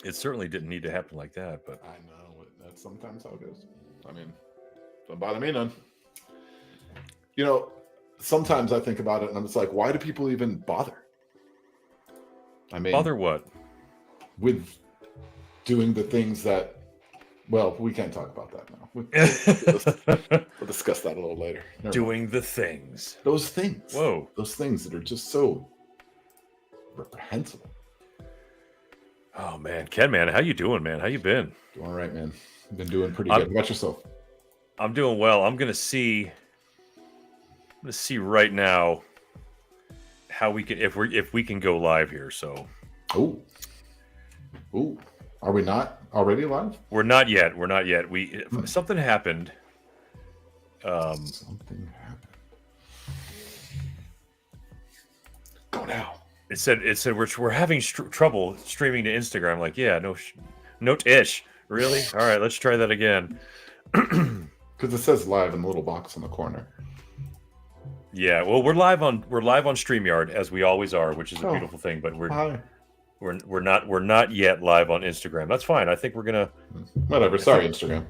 It certainly didn't need to happen like that, but I know that's sometimes how it goes. I mean, don't bother me none. You know, sometimes I think about it and I'm just like, why do people even bother? I mean, bother what? with doing the things that, well, we can't talk about that now. We'll discuss that a little later. Never mind. Doing the things. Those things, Whoa. those things that are just so reprehensible. Oh man, Ken, man, how you doing, man? How you been? Doing all right, man. Been doing pretty I'm good. Watch yourself. I'm doing well. I'm gonna see right now how we can if we can go live here. So Oh, oh, are we not already live? we're not yet. We're not yet. We Hmm. something happened. Something happened. Go now. It said we're having trouble streaming to Instagram. Like, yeah, no ish. Really? All right, let's try that again. Because it says live in the little box in the corner. Yeah, well, we're live on StreamYard as we always are, which is a Oh, beautiful thing. But we're hi. we're we're not yet live on Instagram. That's fine. I think we're gonna. Whatever. I think Sorry, Instagram.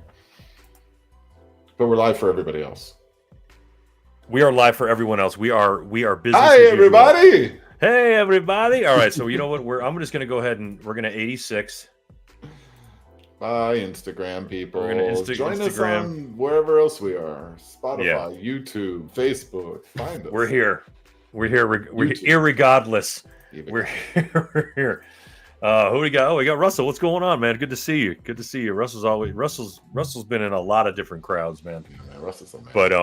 But we're live for everybody else. we are live for everyone else. We are business Hi, as usual. everybody. Hey everybody! All right, so you know what? I'm just gonna go ahead and we're gonna 86. Bye, Instagram people. We're gonna Join us Instagram. on wherever else we are. Spotify, Yeah, YouTube, Facebook. Find us. we're here. We're here. We're YouTube. irregardless. Even We're here. We're here. Who we got? Oh, we got Russell. What's going on, man? Good to see you. Good to see you. Russell's been in a lot of different crowds, man. Yeah, man, Russ is a man. But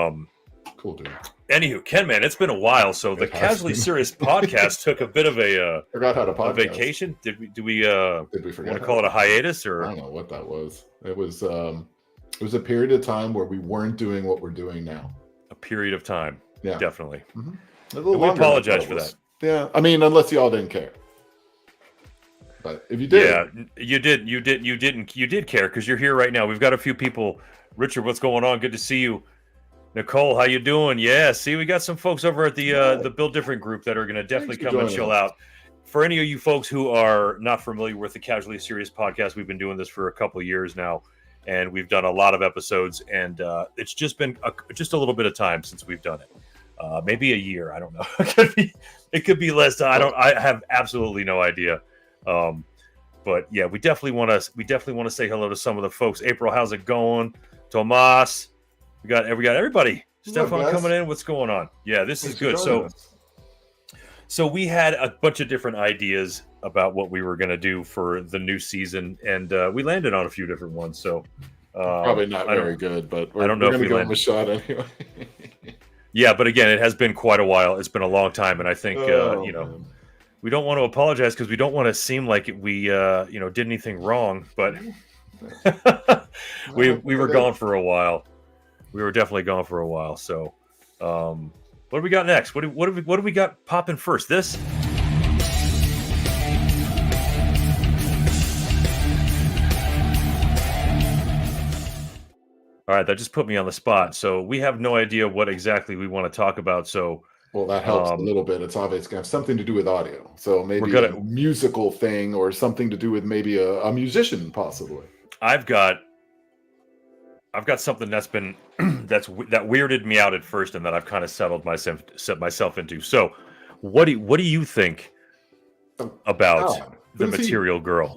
Cool dude. anywho, Ken, man, it's been a while. So the It has Casually been. Serious podcast took a bit of a Forgot how to podcast. vacation. Did we Did we want forget? to call it a hiatus I or don't know what that was. It was a period of time where we weren't doing what we're doing now. a period of time? Yeah. Definitely. Mhm. A little And we longer than I apologize thought for it was. that. Yeah, I mean, unless y'all didn't care. But if you did, Yeah, you did care because you're here right now. We've got a few people. Richard, what's going on? Good to see you. Nicole, how you doing? Yeah, see, we got some folks over at the Build Different group that are going to definitely for come and joining chill us. out. For any of you folks who are not familiar with the Casually Serious podcast, we've been doing this for a couple of years now, and we've done a lot of episodes, and it's just been just a little bit of time since we've done it. Maybe a year. I don't know. It could be less. I have absolutely no idea. But yeah, we definitely want to say hello to some of the folks. April, how's it going? Tomas, we got everybody. What's up, Stefan guys? coming in. What's going on? Yeah, this Thanks is for good. joining So us. so we had a bunch of different ideas about what we were going to do for the new season, and we landed on a few different ones. So Probably not very good, but we're I don't know going if to we give them landed. a shot anyway. Yeah, but again, it has been quite a while. It's been a long time, and I think Oh, man. we don't want to apologize because we don't want to seem like we did anything wrong. But we were gone for a while. We were definitely gone for a while. So, what do we got next? What do we got popping first? This. All right, that just put me on the spot. So we have no idea what exactly we want to talk about. So Well, that helps a little bit. It's obvious it's going to have something to do with audio. So maybe gonna- a musical thing or something to do with maybe a musician, possibly. I've got something that's been that weirded me out at first, and that I've kind of set myself into. So, what do you think about God, the who's he? Material Girl?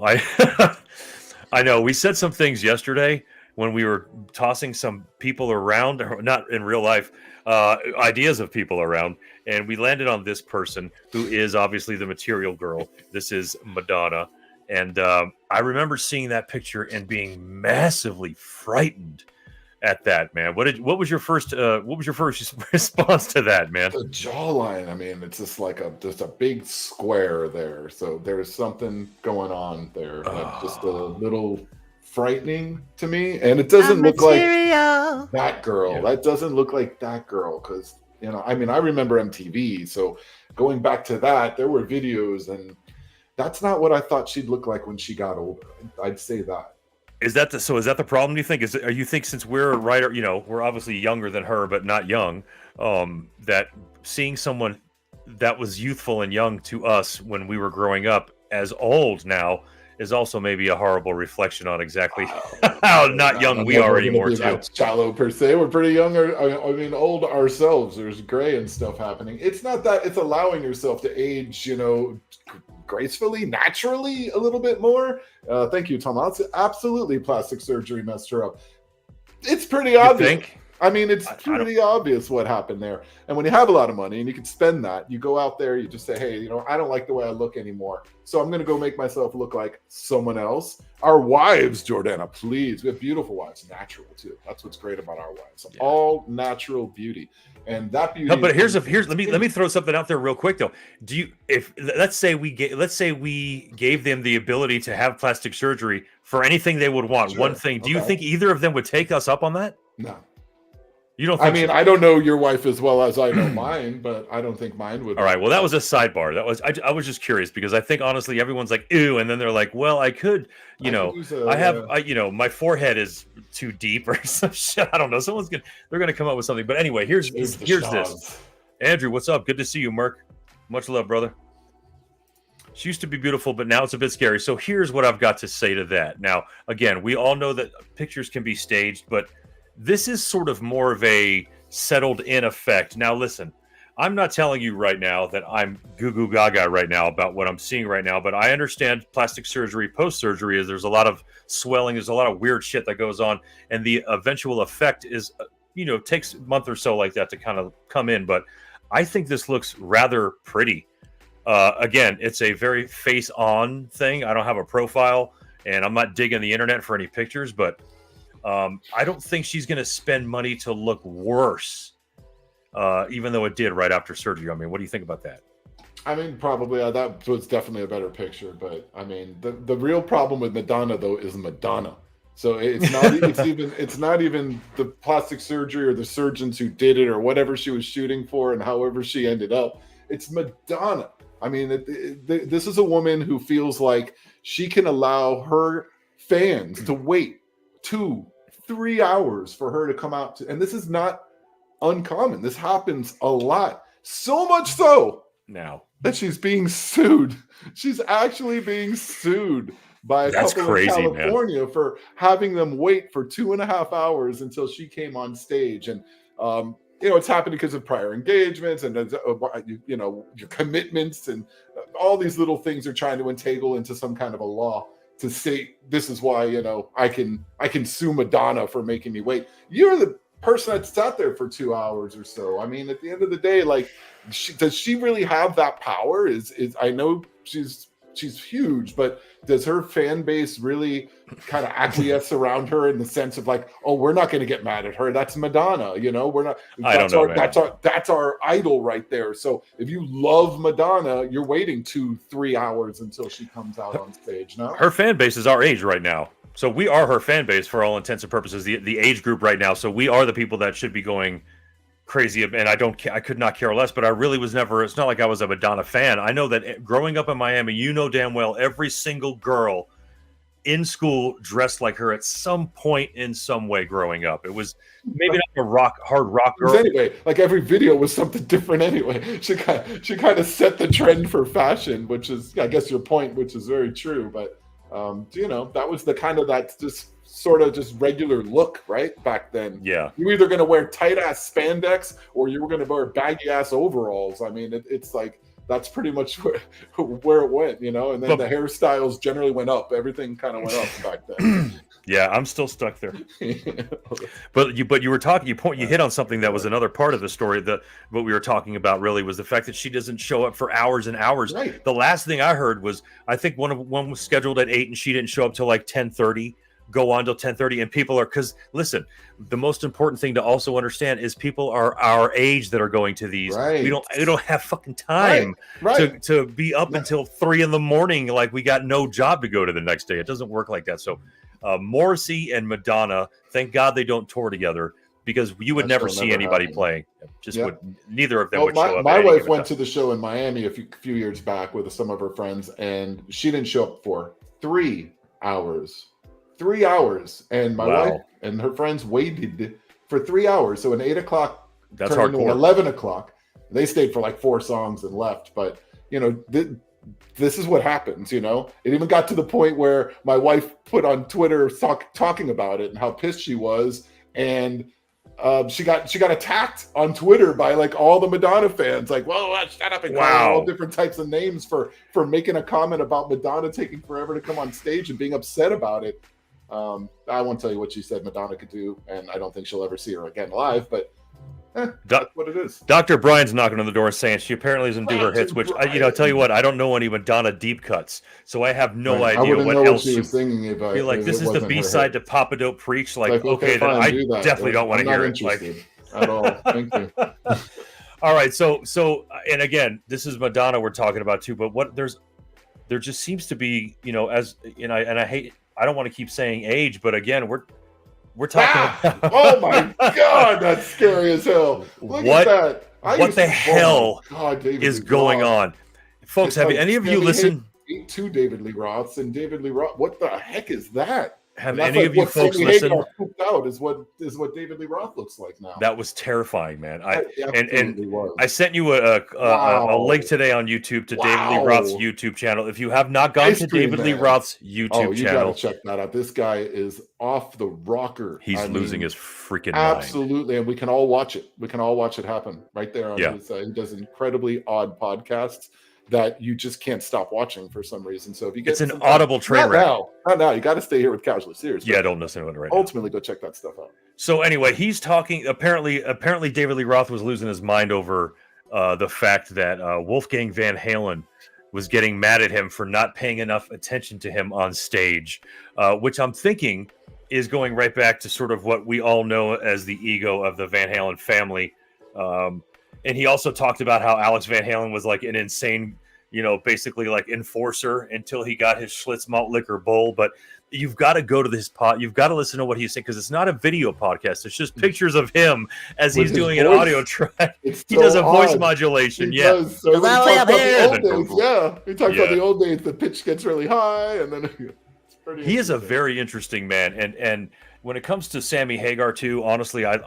I know we said some things yesterday when we were tossing some people around, or not in real life, ideas of people around, and we landed on this person who is obviously the Material Girl. This is Madonna. And I remember seeing that picture and being massively frightened at that, man. What was your first response to that, man? The jawline. I mean, it's just like just a big square there. So there's something going on there. Like just a little frightening to me. And it doesn't look like that girl. Yeah. That doesn't look like that girl. Because, I mean, I remember MTV. So going back to that, there were videos, and that's not what I thought she'd look like when she got older. I'd say that. Is that the problem? Do you think? You think since we're we're obviously younger than her, but not young, that seeing someone that was youthful and young to us when we were growing up as old now, is also maybe a horrible reflection on exactly how not young we are anymore too. That shallow per se. We're pretty young. I mean, old ourselves. There's gray and stuff happening. It's not that. It's allowing yourself to age, gracefully, naturally, a little bit more. Thank you, Tom. Absolutely, plastic surgery messed her up. It's pretty obvious. You think? I mean, it's pretty obvious what happened there. And when you have a lot of money and you can spend that, you go out there, you just say, hey, I don't like the way I look anymore. So I'm going to go make myself look like someone else. Our wives, Jordana, please. We have beautiful wives, natural too. That's what's great about our wives. Yeah. All natural beauty. And that beauty. No, but here's let me throw something out there real quick though. Let's say we gave them the ability to have plastic surgery for anything they would want. Sure. One thing. Do you think either of them would take us up on that? No. You don't think I mean, I don't know your wife as well as I know mine, but I don't think mine would. All right. Well, that was a sidebar. I was just curious because I think honestly, everyone's like, ew. And then they're like, well, I could, my forehead is too deep or some shit. I don't know. They're going to come up with something. But anyway, here's this. Andrew, what's up? Good to see you, Merc. Much love, brother. She used to be beautiful, but now it's a bit scary. So here's what I've got to say to that. Now, again, we all know that pictures can be staged, but this is sort of more of a settled in effect. Now, listen, I'm not telling you right now that I'm goo goo gaga right now about what I'm seeing right now, but I understand plastic surgery, post-surgery is there's a lot of swelling. There's a lot of weird shit that goes on. And the eventual effect is, takes a month or so like that to kind of come in. But I think this looks rather pretty. Again, it's a very face on thing. I don't have a profile and I'm not digging the internet for any pictures, but I don't think she's going to spend money to look worse, even though it did right after surgery. I mean, what do you think about that? I mean, probably that was definitely a better picture. But I mean, the real problem with Madonna though is Madonna. So it's not even the plastic surgery or the surgeons who did it or whatever she was shooting for and however she ended up. It's Madonna. I mean, this is a woman who feels like she can allow her fans to wait 2-3 hours for her to come out and this is not uncommon. This happens a lot, so much so now that she's being sued. She's actually being sued by a couple in California, man, for having them wait for 2.5 hours until she came on stage. And it's happening because of prior engagements and your commitments and all these little things are trying to entangle into some kind of a law to say this is why I can sue Madonna for making me wait. You're the person that sat there for 2 hours or so. I mean, at the end of the day, like, does she really have that power? Is I know she's huge, but does her fan base really kind of acquiesce around her in the sense of like, oh, we're not going to get mad at her. That's Madonna, we're not. That's our idol right there. So if you love Madonna, you're waiting 2-3 hours until she comes out on stage. No, her fan base is our age right now. So we are her fan base for all intents and purposes, the age group right now. So we are the people that should be going crazy, and I could not care less, but I really was never, it's not like I was a Madonna fan. I know that growing up in Miami, damn well every single girl in school dressed like her at some point in some way growing up. It was maybe not a hard rock girl. Anyway, like every video was something different anyway. She kind of set the trend for fashion, which is, I guess, your point, which is very true. But that was the kind of that just sort of just regular look, right? Back then. Yeah. You were either going to wear tight ass spandex or you were going to wear baggy ass overalls. I mean, it's like, that's pretty much where it went, and then the hairstyles generally went up. Everything kind of went up back then. Yeah, I'm still stuck there. But you were talking, you hit on something that was another part of the story. What we were talking about really was the fact that she doesn't show up for hours and hours. Right. The last thing I heard was, I think one was scheduled at 8 and she didn't show up till like 10:30. Go on till 10:30, and people are, because listen, the most important thing to also understand is people are our age that are going to these. Right. We don't have fucking time to be up until 3 a.m. like we got no job to go to the next day. It doesn't work like that. So Morrissey and Madonna, thank God they don't tour together, because you would never see anybody playing. Neither of them would show up. My wife went to the show in Miami a few years back with some of her friends, and she didn't show up for 3 hours. 3 hours, and my wife and her friends waited for 3 hours. So an 8 o'clock turned into 11 o'clock. They stayed for like 4 songs and left. But this is what happens, you know? It even got to the point where my wife put on Twitter talking about it and how pissed she was. And she got attacked on Twitter by like all the Madonna fans, like, "Whoa, shut up!" and calling all different types of names for making a comment about Madonna taking forever to come on stage and being upset about it. I won't tell you what she said Madonna could do, and I don't think she'll ever see her again live. But that's what it is. Dr. Brian's knocking on the door saying she apparently doesn't do her hits, which tell you what, I don't know any Madonna deep cuts, so I have no idea what else she was singing. If this is the B-side to Papa Don't Preach. Like okay, then I definitely don't want to hear it. Like at all. Thank you. All right, so and again, this is Madonna we're talking about too. But there just seems to be, I don't want to keep saying age, but again, we're talking about... Oh my God, that's scary as hell. Look at that. What the hell is going on? Folks, have any of you listened to David Lee Roth's and David Lee Roth? What the heck is that? Have any of you folks listened? Out is what David Lee Roth looks like now. That was terrifying, man. I sent you a link today on YouTube to David Lee Roth's YouTube channel. If you have not gone to David Lee Roth's YouTube channel, gotta check that out. This guy is off the rocker. He's losing his freaking mind. Absolutely, and we can all watch it. We can all watch it happen right there on his. He does incredibly odd podcasts that you just can't stop watching for some reason. So if you get it's an audible train wreck. Not now. You got to stay here with Casually Serious. Yeah, don't listen to it right now. Ultimately, go check that stuff out. So anyway, he's talking. Apparently, David Lee Roth was losing his mind over the fact that Wolfgang Van Halen was getting mad at him for not paying enough attention to him on stage, which I'm thinking is going right back to sort of what we all know as the ego of the Van Halen family. And he also talked about how Alex Van Halen was like an insane, basically like enforcer until he got his Schlitz malt liquor bowl. But you've got to go to this you've got to listen to what he's saying, because it's not a video podcast. It's just pictures of him as he's doing an audio track. He does a voice modulation. He talks about the old days. The pitch gets really high, and then it's pretty. He is a very interesting man, and when it comes to Sammy Hagar too, honestly, I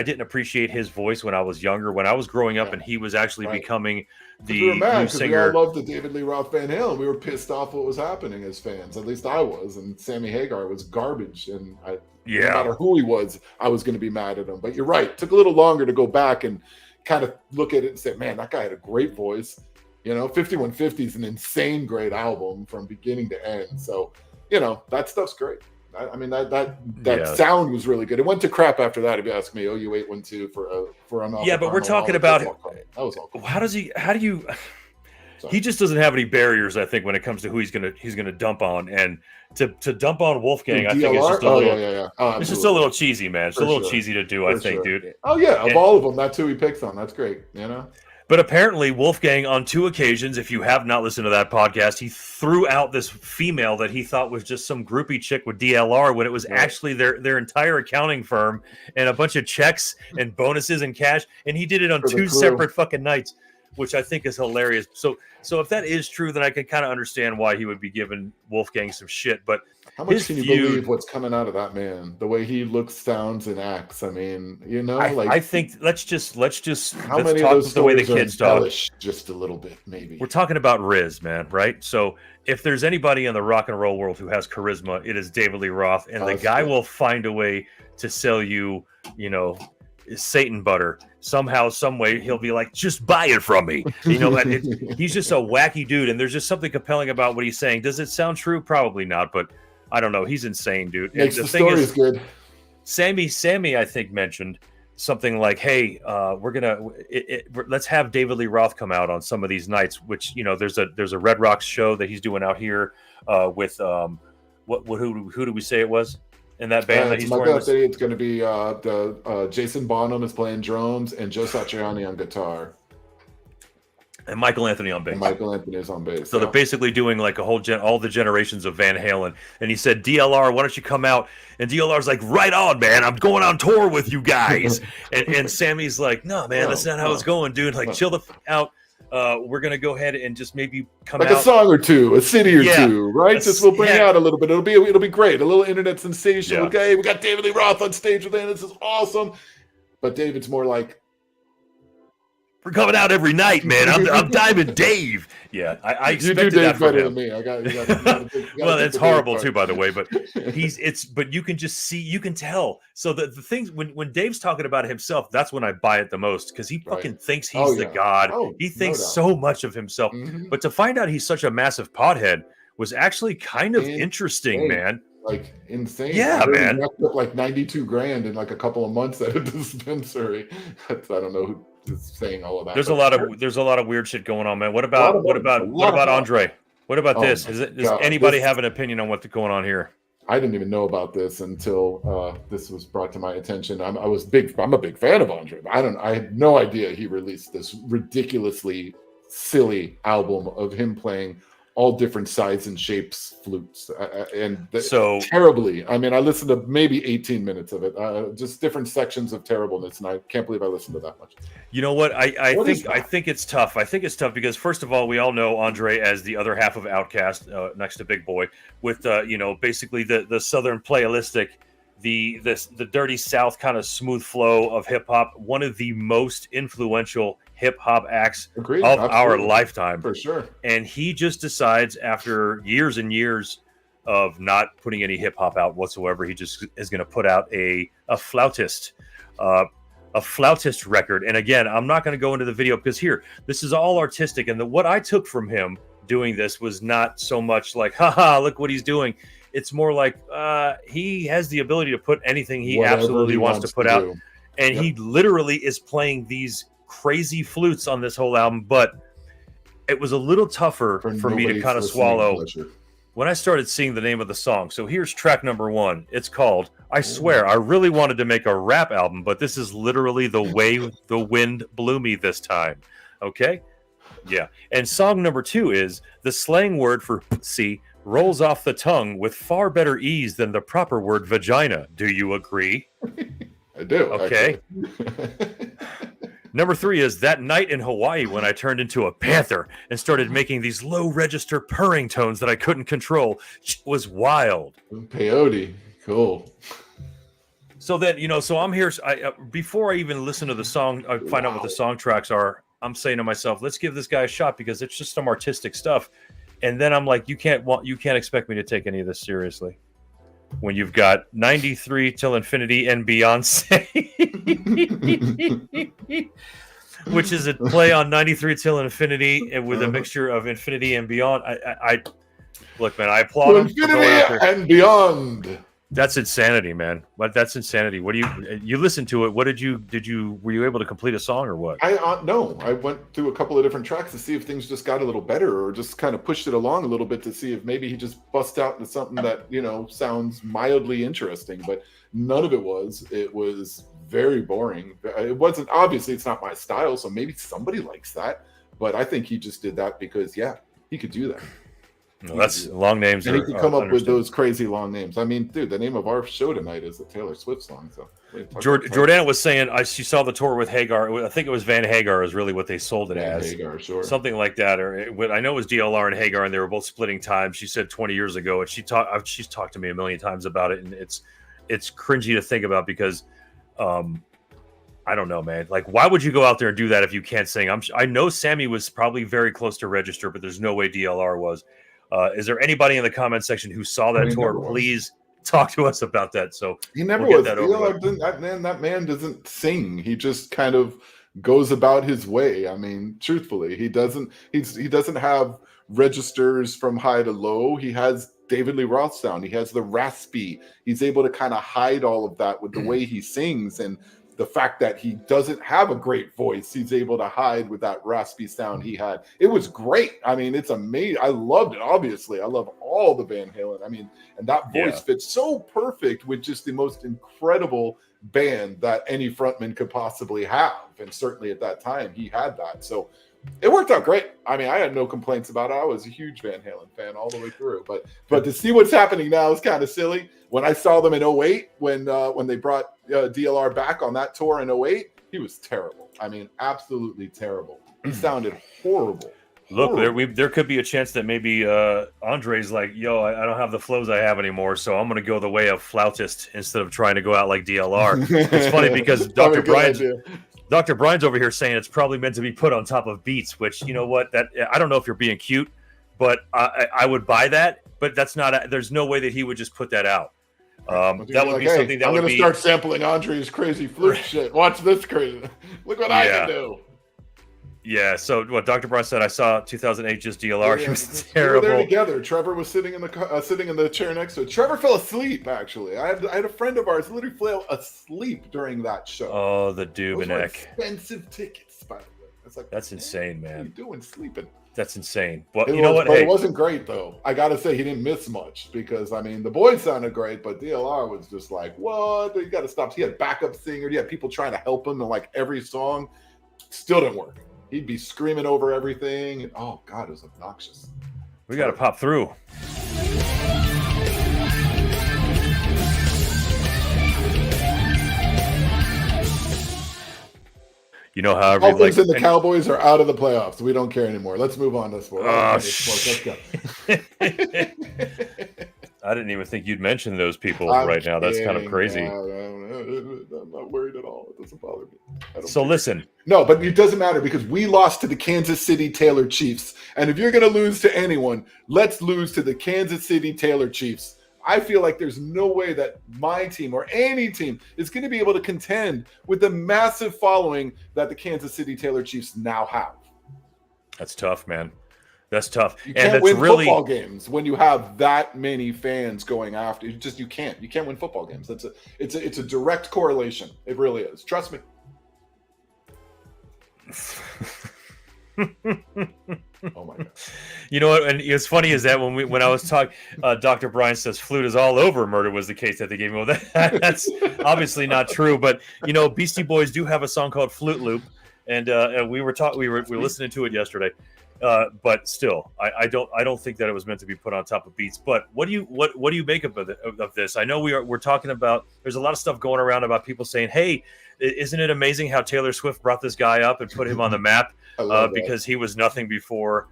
didn't appreciate his voice when I was younger. When I was growing up, and he was actually becoming the new singer. We all loved the David Lee Roth Van Halen. We were pissed off what was happening as fans. At least I was. And Sammy Hagar was garbage. And no matter who he was, I was going to be mad at him. But you're right. It took a little longer to go back and kind of look at it and say, man, that guy had a great voice. 5150 is an insane great album from beginning to end. So, that stuff's great. I mean, that sound was really good. It went to crap after that, if you ask me. OU812 for an yeah, but we're talking about that was all cool. How do you he just doesn't have any barriers, I think, when it comes to who he's gonna dump on. And to dump on Wolfgang, I think it's just a little it's just a little cheesy, man. It's a little cheesy to do, I think, dude. Oh yeah, of all of them, that's who he picks on. That's great, But apparently Wolfgang, on 2 occasions, if you have not listened to that podcast, he threw out this female that he thought was just some groupie chick with DLR when it was actually their entire accounting firm and a bunch of checks and bonuses and cash. And he did it on 2 separate fucking nights, which I think is hilarious. So if that is true, then I can kind of understand why he would be giving Wolfgang some shit. But how much can you believe what's coming out of that man? The way he looks, sounds, and acts. I mean, I think let's just how many talk of those the way the kids talk. Just a little bit, maybe. We're talking about Riz, man, right? So if there's anybody in the rock and roll world who has charisma, it is David Lee Roth, and the guy will find a way to sell you, Satan butter somehow, some way. He'll be like, just buy it from me. He's just a wacky dude, and there's just something compelling about what he's saying. Does it sound true? Probably not, but I don't know. He's insane, dude. Makes the thing is good. Sammy, I think, mentioned something like, "Hey, let's have David Lee Roth come out on some of these nights." Which there's a Red Rocks show that he's doing out here with who do we say it was in that band that he's touring with? It's going to be Jason Bonham is playing drums and Joe Satriani on guitar. And Michael Anthony on bass. Michael Anthony is on bass. So they're basically doing like a whole all the generations of Van Halen. And he said, DLR, why don't you come out? And DLR's like, right on, man. I'm going on tour with you guys. and Sammy's like, no, man, that's not how it's going, dude. Like, chill the out. We're going to go ahead and just maybe come like out. A song or two, a city or two, right? We'll bring out a little bit. It'll be great. A little internet sensation. Yeah. Okay, we got David Lee Roth on stage with him. This is awesome. But David's more like, We're coming out every night, man. I'm Diamond Dave. Yeah, I expected you do that Dave from better him. than me. Well, that's horrible too, by the way. But but you can just see, you can tell. So the things when Dave's talking about himself, that's when I buy it the most, because he fucking thinks he's the god. He thinks so much of himself. But to find out he's such a massive pothead was actually kind of interesting, man. Like insane. Yeah, man. He racked up like $92,000 in like a couple of months at a dispensary. I don't know who is saying all of that. There's a lot of weird shit going on, man. What about Andre? What about this? Does anybody have an opinion on what's going on here? I didn't even know about this until this was brought to my attention. I'm a big fan of Andre, but I had no idea he released this ridiculously silly album of him playing all different size and shapes flutes, so terribly. I mean, I listened to maybe 18 minutes of it, just different sections of terribleness, and I can't believe I listened to that much. You know what? I think it's tough. I think it's tough because, first of all, we all know Andre as the other half of Outkast, next to Big Boy, with basically the Southern playalistic, the dirty South kind of smooth flow of hip hop. One of the most influential hip hop acts of our lifetime, for sure. And he just decides, after years and years of not putting any hip hop out whatsoever, he just is going to put out a flautist record. And again, I'm not going to go into the video because this is all artistic. And what I took from him doing this was not so much like, haha, look what he's doing. It's more like he has the ability to put anything he absolutely wants to put out. And he literally is playing these crazy flutes on this whole album, but it was a little tougher for me to kind of swallow when I started seeing the name of the song. So here's track number 1. It's called I Swear. I really wanted to make a rap album, but this is literally the way the wind blew me this time. Okay? Yeah. And song number 2 is the slang word for pussy rolls off the tongue with far better ease than the proper word vagina. Do you agree? I do. Okay. Number 3 is that night in Hawaii when I turned into a panther and started making these low register purring tones that I couldn't control. It was wild. Peyote. Cool. So then, so I'm here. Before I even listen to the song, I find out what the song tracks are. I'm saying to myself, let's give this guy a shot because it's just some artistic stuff. And then I'm like, you can't expect me to take any of this seriously when you've got 93 till infinity and Beyonce, which is a play on 93 till infinity and with a mixture of infinity and beyond. I look, man, I applaud him for going out there. And beyond. That's insanity, man. That's insanity. What do you listen to it? What were you able to complete a song or what? No, I went through a couple of different tracks to see if things just got a little better or just kind of pushed it along a little bit to see if maybe he just bust out into something that, sounds mildly interesting, but none of it was. It was very boring. It wasn't, obviously it's not my style, so maybe somebody likes that, but I think he just did that because he could do that. No, that's long names. And he can come up with those crazy long names. I mean, dude, the name of our show tonight is a Taylor Swift song. So Jordana was saying she saw the tour with Hagar. I think it was Van Hagar is really what they sold it as. Hagar, sure. Something like that. Or I know it was DLR and Hagar, and they were both splitting time. She said 20 years ago, and she's talked to me a million times about it, and it's cringy to think about because I don't know, man. Like, why would you go out there and do that if you can't sing? I know Sammy was probably very close to register, but there's no way DLR was. Is there anybody in the comment section who saw that tour? Please talk to us about that. So he never was. That man doesn't sing. He just kind of goes about his way. I mean, truthfully, he doesn't have registers from high to low. He has David Lee Roth sound. He has the raspy. He's able to kind of hide all of that with the way he sings, and the fact that he doesn't have a great voice, he's able to hide with that raspy sound he had. It was great. I mean, it's amazing. I loved it. Obviously, I love all the Van Halen. I mean, and that voice fits so perfect with just the most incredible band that any frontman could possibly have. And certainly at that time, he had that. So it worked out great. I mean, I had no complaints about it. I was a huge Van Halen fan all the way through. But to see what's happening now is kind of silly. When I saw them in 2008, when they brought DLR back on that tour in 2008, he was terrible. I mean, absolutely terrible. He sounded horrible. Look, there could be a chance that maybe Andre's like, yo, I don't have the flows I have anymore, so I'm going to go the way of flautist instead of trying to go out like DLR. It's funny because Dr. Brian's over here saying it's probably meant to be put on top of beats, which, you know what, that I don't know if you're being cute, but I would buy that. But that's not. There's no way that he would just put that out. That would be something that I'm would going to start sampling Andre's crazy flute shit. Watch this crazy. Look what I can do. Yeah. So what Dr. Brian said, I saw 2008 just DLR. He was terrible. We were there together. Trevor was sitting in the chair next to it. Trevor fell asleep. Actually, I had a friend of ours literally fell asleep during that show. Oh, the Dubenek. Expensive tickets, by the way. It's like, that's insane, man. What are you doing sleeping? That's insane. Well, you know what? But it wasn't great, though. I got to say, he didn't miss much because, I mean, the boys sounded great, but DLR was just like, what? You got to stop. He had backup singers. He had people trying to help him in like every song. Still didn't work. He'd be screaming over everything. And, oh, God, it was obnoxious. We got to pop through. You know how Dolphins and the Cowboys are out of the playoffs. We don't care anymore. Let's move on to sport. Let's go. I didn't even think you'd mention those people right now. That's kind of crazy. I'm not worried at all. It doesn't bother me. So listen. No, but it doesn't matter because we lost to the Kansas City Taylor Chiefs. And if you're going to lose to anyone, let's lose to the Kansas City Taylor Chiefs. I feel like there's no way that my team or any team is going to be able to contend with the massive following that the Kansas City Taylor Chiefs now have. That's tough, man. That's tough. You can't win football games when you have that many fans going after you. You can't. You can't win football games. It's a direct correlation. It really is. Trust me. Oh my God. You know what? And it's funny is that when I was talking, Dr. Brian says flute is all over murder was the case that they gave me. Well, that's obviously not true, but you know, Beastie Boys do have a song called Flute Loop, and we were listening to it yesterday. But still, I don't think that it was meant to be put on top of beats. But what do you make of this? I know we're talking about. There's a lot of stuff going around about people saying, "Hey, isn't it amazing how Taylor Swift brought this guy up and put him on the map because he was nothing before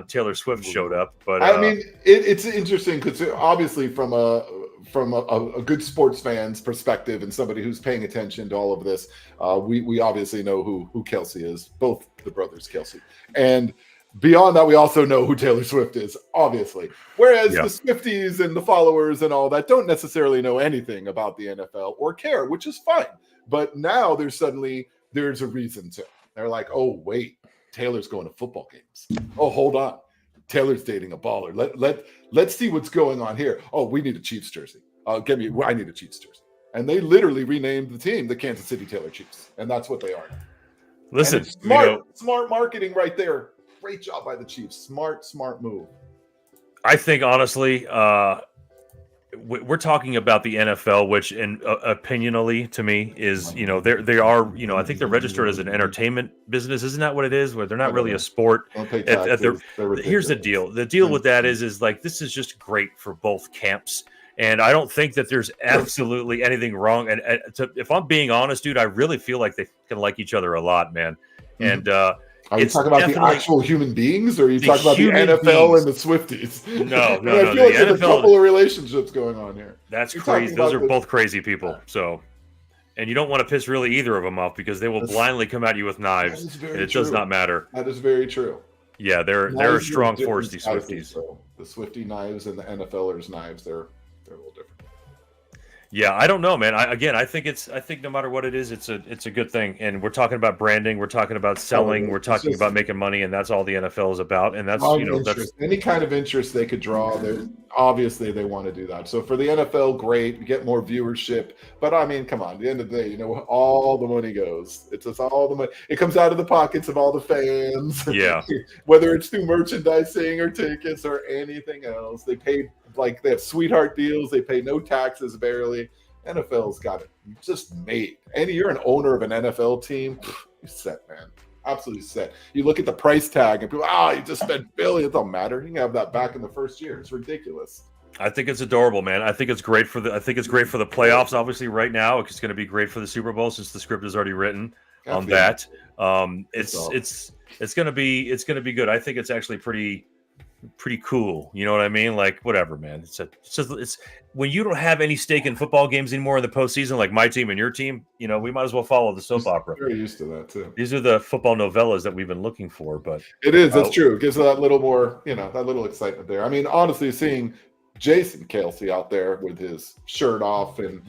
Taylor Swift showed up?" But I mean, it's interesting because obviously from a good sports fan's perspective and somebody who's paying attention to all of this, we obviously know who Kelsey is, both the brothers Kelsey. And beyond that, we also know who Taylor Swift is, obviously. Whereas the Swifties and the followers and all that don't necessarily know anything about the NFL or care, which is fine. But now there's a reason to. They're like, oh, wait, Taylor's going to football games. Oh, hold on. Taylor's dating a baller. Let's see what's going on here. Oh, we need a Chiefs jersey. I need a Chiefs jersey. And they literally renamed the team the Kansas City Taylor Chiefs. And that's what they are. Listen, smart marketing right there. Great job by the Chiefs. Smart move. I think, honestly, we're talking about the NFL, which, opinionally, to me, is they are I think they're registered as an entertainment business. Isn't that what it is? Where they're not really a sport. Here's the deal. The deal with that is like this is just great for both camps. And I don't think that there's absolutely anything wrong. And if I'm being honest, dude, I really feel like they can like each other a lot, man. And are you talking about the actual human beings, or are you talking about the NFL and the Swifties? No. I feel like there's a couple of relationships going on here. That's crazy. Those are both crazy people. So, and you don't want to piss really either of them off because they will blindly come at you with knives, and it does not matter. That is very true. Yeah, they're a strong force. These Swifties. The Swiftie knives and the NFLers knives, they're a little different. Yeah, I don't know, man. I think no matter what it is, it's a good thing. And we're talking about branding, we're talking about selling, we're talking about making money, and that's all the NFL is about. And that's that's any kind of interest they could draw. Obviously they want to do that. So for the NFL, great, get more viewership. But I mean, come on, at the end of the day, all the money goes. It's just all the money. It comes out of the pockets of all the fans. Yeah. Whether it's through merchandising or tickets or anything else, they pay. Like they have sweetheart deals. They pay no taxes barely. NFL's got it just made. And you're an owner of an NFL team, you're set, man. Absolutely set. You look at the price tag and people, you just spent billions. It don't matter. You can have that back in the first year. It's ridiculous. I think it's adorable, man. I think it's great for the playoffs. Obviously, right now, it's going to be great for the Super Bowl since the script is already written on that. It's going to be good. I think it's actually pretty pretty cool. You know what I mean? Like, whatever, man. It's when you don't have any stake in football games anymore in the postseason, like my team and your team, we might as well follow the soap opera. Very used to that too. These are the football novellas that we've been looking for, but it is. That's true. It gives that little more, that little excitement there. I mean, honestly, seeing Jason Kelsey out there with his shirt off and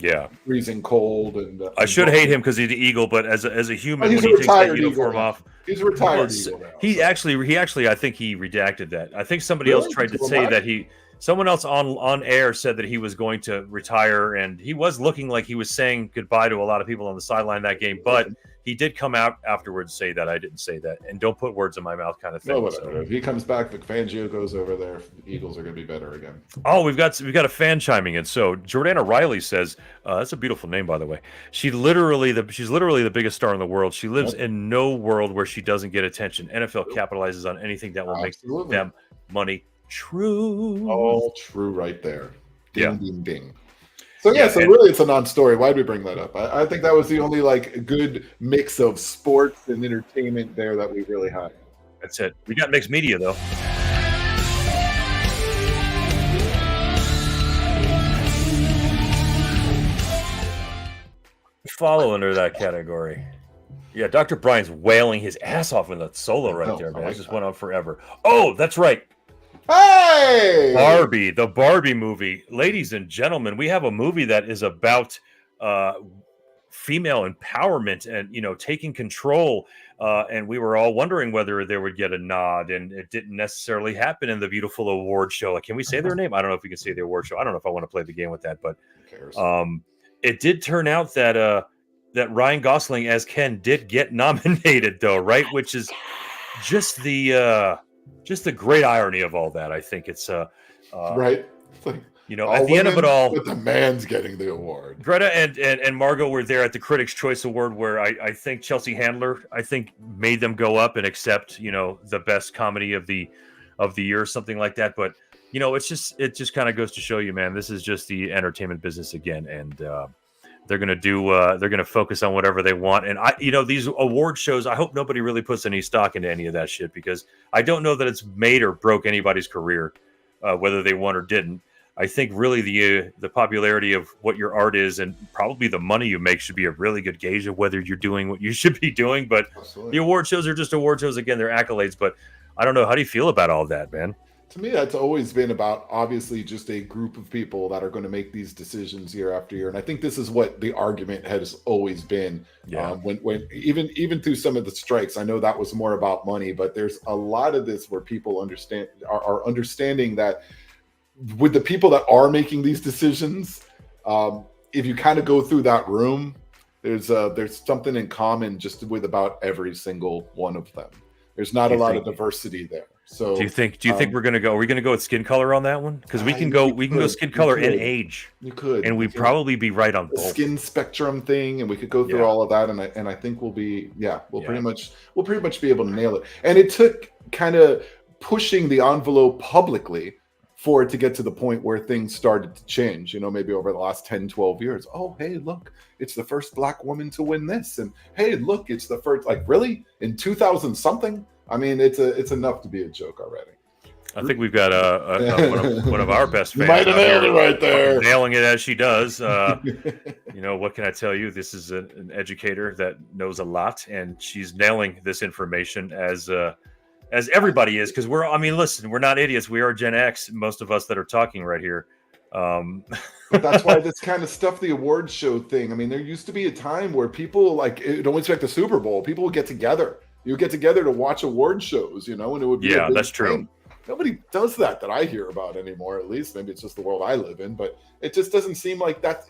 freezing cold, and I should hate him because he's the Eagle, but as a human, when he takes that uniform off, he's a retired Eagle now. He actually, I think he redacted that. I think somebody else tried to say that someone else on air said that he was going to retire, and he was looking like he was saying goodbye to a lot of people on the sideline that game, but he did come out afterwards say that I didn't say that, and don't put words in my mouth kind of thing. No, whatever. So. If he comes back, the Fangio goes over there, the Eagles are going to be better again. Oh, we've got a fan chiming in. So Jordana Riley says, that's a beautiful name, by the way. She's literally the biggest star in the world. She lives in no world where she doesn't get attention. NFL capitalizes on anything that will make them money. True. All true right there. Ding, ding, ding. So really it's a non-story. Why did we bring that up? I think that was the only good mix of sports and entertainment there that we really had. That's it. We got mixed media though. Follow under that category. Yeah, Dr. Brian's wailing his ass off in that solo right there, man. It just went on forever. Oh, that's right. Hey! Barbie, the Barbie movie. Ladies and gentlemen, we have a movie that is about female empowerment and, taking control. And we were all wondering whether they would get a nod, and it didn't necessarily happen in the beautiful award show. Can we say their name? I don't know if we can say the award show. I don't know if I want to play the game with that, but it did turn out that that Ryan Gosling as Ken did get nominated, though, right? Which is just the great irony of all that. I think it's right. At the end of it all, but the man's getting the award. Greta and Margot were there at the Critics' Choice Award, where I think Chelsea Handler made them go up and accept the best comedy of the year, something like that. But it just kind of goes to show you, man, this is just the entertainment business again, and they're gonna focus on whatever they want. And these award shows, I hope nobody really puts any stock into any of that shit, because I don't know that it's made or broke anybody's career, whether they won or didn't. I think really the popularity of what your art is and probably the money you make should be a really good gauge of whether you're doing what you should be doing. But The award shows are just award shows. Again, they're accolades. But I don't know. How do you feel about all that, man? To me, that's always been about obviously just a group of people that are going to make these decisions year after year. And I think this is what the argument has always been. Yeah. When even through some of the strikes, I know that was more about money, but there's a lot of this where people are understanding that with the people that are making these decisions, if you kind of go through that room, there's something in common just with about every single one of them. There's not a lot of diversity there. So do you think we're going to go? Are we going to go with skin color on that one? Because we can go skin color and age. You could, and we'd probably be right on both. Skin spectrum thing, and we could go through all of that, and I think we'll pretty much be able to nail it. And it took kind of pushing the envelope publicly for it to get to the point where things started to change, maybe over the last 10, 12 years. Oh, hey, look, it's the first Black woman to win this. And hey, look, it's the first, really? In 2000 something? I mean, it's enough to be a joke already. I think we've got one of our best fans. You might have nailed it right there. Nailing it as she does. What can I tell you? This is an educator that knows a lot, and she's nailing this information as everybody is, because listen, we're not idiots. We are Gen X, most of us that are talking right here. But that's why this kind of stuff, the award show thing. I mean, there used to be a time where people don't expect the Super Bowl. People would get together. You would get together to watch award shows, and it would be a big that's true. thing. Nobody does that I hear about anymore. At least maybe it's just the world I live in, but it just doesn't seem like that.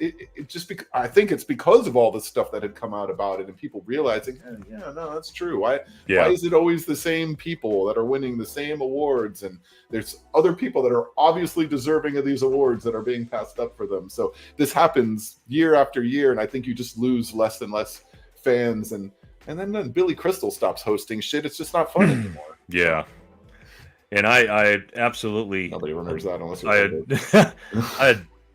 I think it's because of all the stuff that had come out about it, and people realizing, no, that's true. Why is it always the same people that are winning the same awards? And there's other people that are obviously deserving of these awards that are being passed up for them. So this happens year after year, and I think you just lose less and less fans. And then Billy Crystal stops hosting shit. It's just not fun anymore. Yeah. And I absolutely, nobody remembers that unless I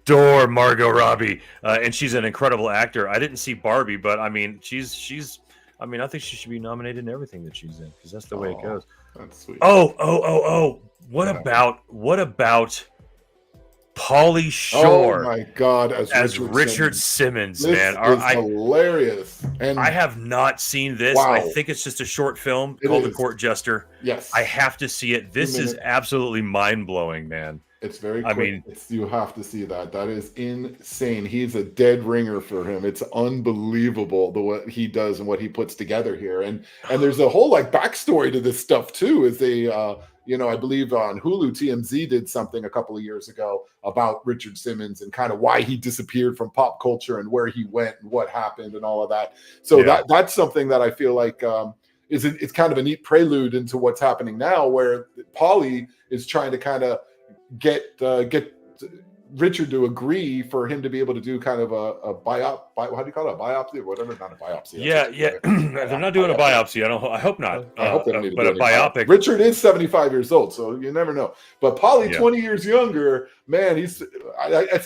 adore Margot Robbie, and she's an incredible actor. I didn't see Barbie, but she's I think she should be nominated in everything that she's in, because that's the way it goes. That's sweet. Oh. What about Pauly Shore? Oh my God, as Richard Simmons, this man. is hilarious. And I have not seen this. wow. I think it's just a short film called The Court Jester. Yes. I have to see it. This is absolutely mind-blowing, man. It's very quick. You have to see that. That is insane. He's a dead ringer for him. It's unbelievable what he does and what he puts together here. And there's a whole like backstory to this stuff too. Is they I believe on Hulu, TMZ did something a couple of years ago about Richard Simmons and kind of why he disappeared from pop culture and where he went and what happened and all of that. So that's something that I feel like it's kind of a neat prelude into what's happening now, where Pauly is trying to kind of get Richard to agree for him to be able to do kind of a how do you call it, a biopsy or whatever? Not a biopsy. Yeah. They're not doing a biopsy. I hope not. I hope they don't need to but do a biopic. Richard is 75 years old, so you never know. But Pauly, 20 years younger, man, it's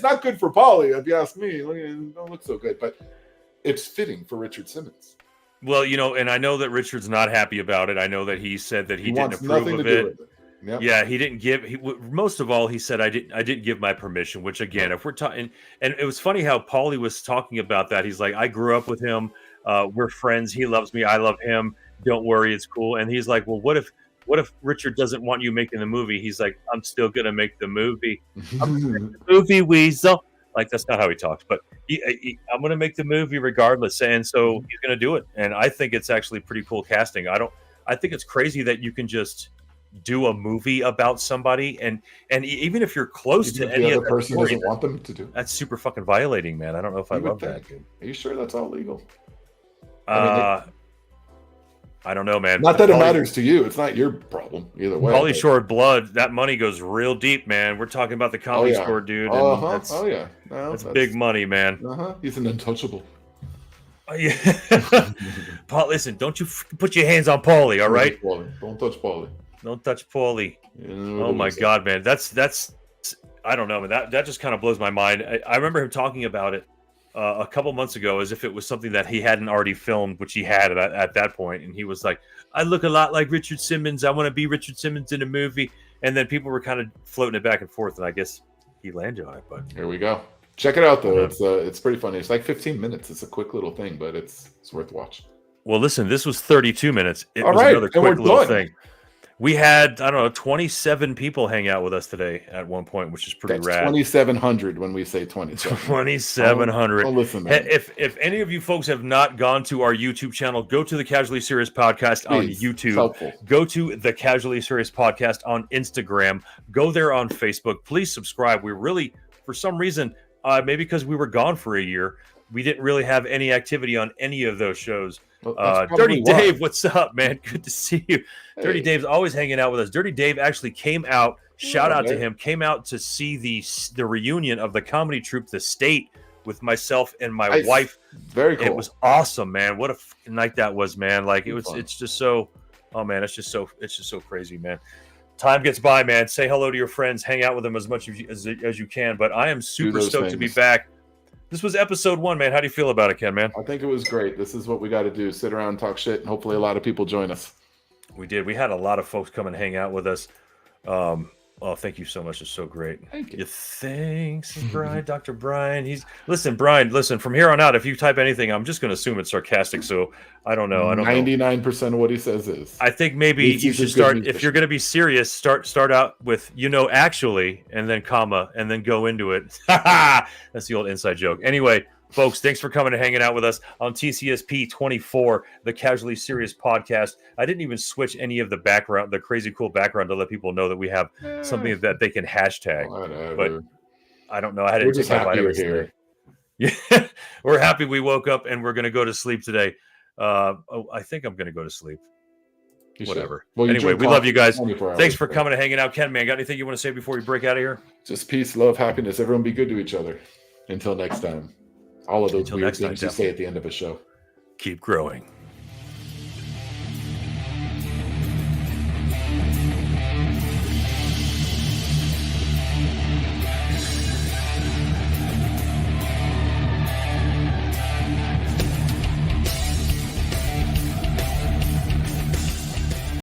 not good for Pauly, if you ask me. It don't look so good, but it's fitting for Richard Simmons. Well, and I know that Richard's not happy about it. I know that he said that he didn't approve of it. Yep. Yeah, he didn't give. Most of all, he said, "I didn't give my permission." Which again, if we're talking, and it was funny how Pauly was talking about that. He's like, "I grew up with him. We're friends. He loves me. I love him. Don't worry, it's cool." And he's like, "Well, what if Richard doesn't want you making the movie?" He's like, "I'm still gonna make the movie. I'm gonna make the movie, Weasel." Like that's not how he talks, but I'm gonna make the movie regardless, and so he's gonna do it. And I think it's actually pretty cool casting. I think it's crazy that you can just do a movie about somebody and even if you're close to any other person doesn't want them to do, that's super fucking violating, man. I don't know if I love that. Are you sure that's all legal? I don't know, man. Not that it matters to you. It's not your problem either way. Pauly Shore blood, that money goes real deep, man. We're talking about the Comedy Store, dude. That's big money, man. He's an untouchable. Paul, listen, don't you put your hands on Pauly, all right? Don't touch Pauly. Don't touch Pauly. Oh my God, man. That's I don't know, man. That just kind of blows my mind. I remember him talking about it a couple months ago as if it was something that he hadn't already filmed, which he had at that point. And he was like, I look a lot like Richard Simmons. I want to be Richard Simmons in a movie. And then people were kind of floating it back and forth. And I guess he landed on it. But here we go. Check it out, though. It's pretty funny. It's like 15 minutes. It's a quick little thing, but it's worth watching. Well, listen, this was 32 minutes. It was another quick little thing. We had, 27 people hang out with us today at one point, which is pretty rad. 2,700 when we say 27. 2,700. Oh, listen, man. If any of you folks have not gone to our YouTube channel, go to the Casually Serious Podcast on YouTube. Go to the Casually Serious Podcast on Instagram. Go there on Facebook. Please subscribe. We really, for some reason, maybe because we were gone for a year, we didn't really have any activity on any of those shows. Dirty Dave, what's up, man? Good to see you. Hey. Dirty Dave's always hanging out with us. Dirty Dave actually came out, shout out to him, came out to see the reunion of the comedy troupe, The State, with myself and my wife. Very cool. It was awesome, man. What a night that was, man. Like it's just so, oh man, it's just so crazy, man. Time gets by, man. Say hello to your friends, hang out with them as much as you can. But I am super stoked to be back. This was episode 1, man. How do you feel about it, Ken, man? I think it was great. This is what we got to do. Sit around, talk shit, and hopefully a lot of people join us. We did. We had a lot of folks come and hang out with us. Thank you so much. It's so great. Thank you. Thanks, Brian. Dr. Brian. Brian, from here on out, if you type anything, I'm just going to assume it's sarcastic. So I don't know. 99% of what he says is. I think maybe you should start, if you're going to be serious, start out with, actually, and then comma, and then go into it. That's the old inside joke. Anyway, folks, thanks for coming and hanging out with us on TCSP24, the Casually Serious Podcast. I didn't even switch any of the crazy cool background to let people know that we have something that they can hashtag. Whatever. But I don't know. I had to take my vitamins today. Yeah, we're happy we woke up and we're going to go to sleep today. I think I'm going to go to sleep. Whatever. Well, anyway, we love you guys. Thanks for coming and hanging out. Ken, man, got anything you want to say before we break out of here? Just peace, love, happiness. Everyone be good to each other. Until next time. All of those weird things you say at the end of a show. Keep growing.